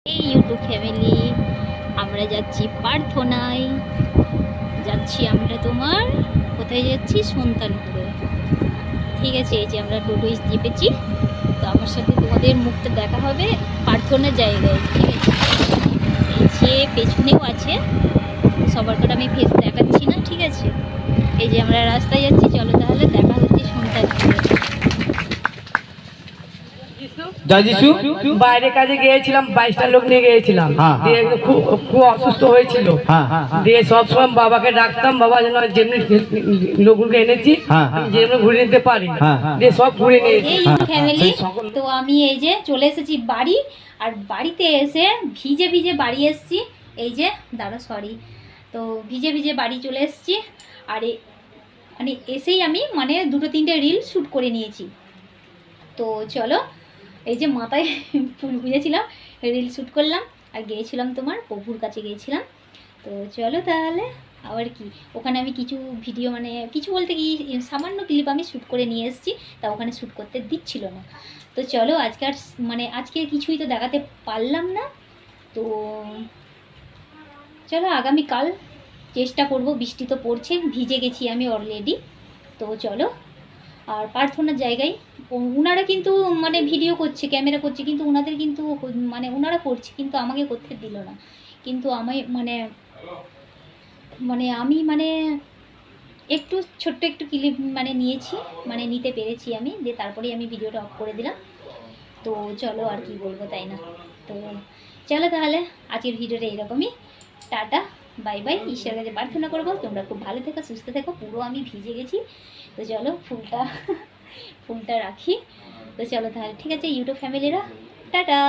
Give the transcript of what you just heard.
এই YouTube family, আমরা যাচ্ছি প্রার্থনায়। যাচ্ছি আমরা তোমার কোথায় যাচ্ছি? সন্তানপুরে। ঠিক আছে, এই যে আমরা টোটোয় চেপেছি। তো আমার সাথে তোমাদের মুখটা দেখা হবে প্রার্থনার জায়গায়। ঠিক আছে, এই যে পেছনেও আছে, সবার কথা আমি ফেস দেখাচ্ছি না। ঠিক আছে, এই যে আমরা রাস্তায় যাচ্ছি। চলো তাহলে দেখা হচ্ছে সন্তানপুরে। বাইরে কাজে গিয়েছিলাম, 22টা লোক নিয়ে গিয়েছিলাম। দিয়ে খুব অসুস্থ হয়েছিল। দিয়ে সবসময় বাবাকে ডাকতাম, বাবা যেন যেমনি লোকগুলোকে এনেছি যেমনি ঘুরে নিতে পারি। দিয়ে সব ঘুরে নিয়েছি। ফ্যামিলি, তো আমি এই যে চলে এসেছি বাড়ি। আর বাড়িতে এসে ভিজে ভিজে বাড়ি এসেছি। এই যে দাঁড়া, সরি। তো ভিজে ভিজে বাড়ি চলে এসেছি। আর মানে এসেই আমি মানে 2-3টে রিল শ্যুট করে নিয়েছি। তো চলো, এই যে মাথায় ফুল গুঁজেছিলাম, রিল শ্যুট করলাম। আর গিয়েছিলাম তোমার প্রভুর কাছে গিয়েছিলাম। তো চলো তাহলে, আবার কি ওখানে আমি কিছু ভিডিও, মানে কিছু বলতে কি সামান্য ক্লিপ আমি শ্যুট করে নিয়ে এসেছি। তা ওখানে শ্যুট করতে দিচ্ছিল না। তো চলো, আজকে আর মানে আজকে কিছুই তো দেখাতে পারলাম না। তো চলো আগামীকাল চেষ্টা করব। বৃষ্টি তো পড়ছে, ভিজে গেছি আমি অলরেডি। তো চলো, আর প্রার্থনার জায়গায় ওনারা কিন্তু মানে ভিডিও করছে, ক্যামেরা করছে, কিন্তু ওনাদের কিন্তু মানে ওনারা করছে কিন্তু আমাকে করতে দিল না। কিন্তু আমি মানে মানে আমি মানে একটু ছোট্ট একটু ক্লিপ মানে নিয়েছি, মানে নিতে পেরেছি আমি। দিয়ে তারপরেই আমি ভিডিওটা অফ করে দিলাম। তো চলো, আর কি বলবো, তাই না? তো চলো তাহলে, আজকের ভিডিওটা এরকমই। Tata, bye bye. ঈশ্বরের কাছে প্রার্থনা করবো তোমরা খুব ভালো থেকো, সুস্থ থেকো। পুরো আমি ভিজে গেছি। তো চলো ফুলটা ফুলটা রাখি। তো চলো তাহলে, ঠিক আছে ইউটিউব ফ্যামিলিরা, টাটা।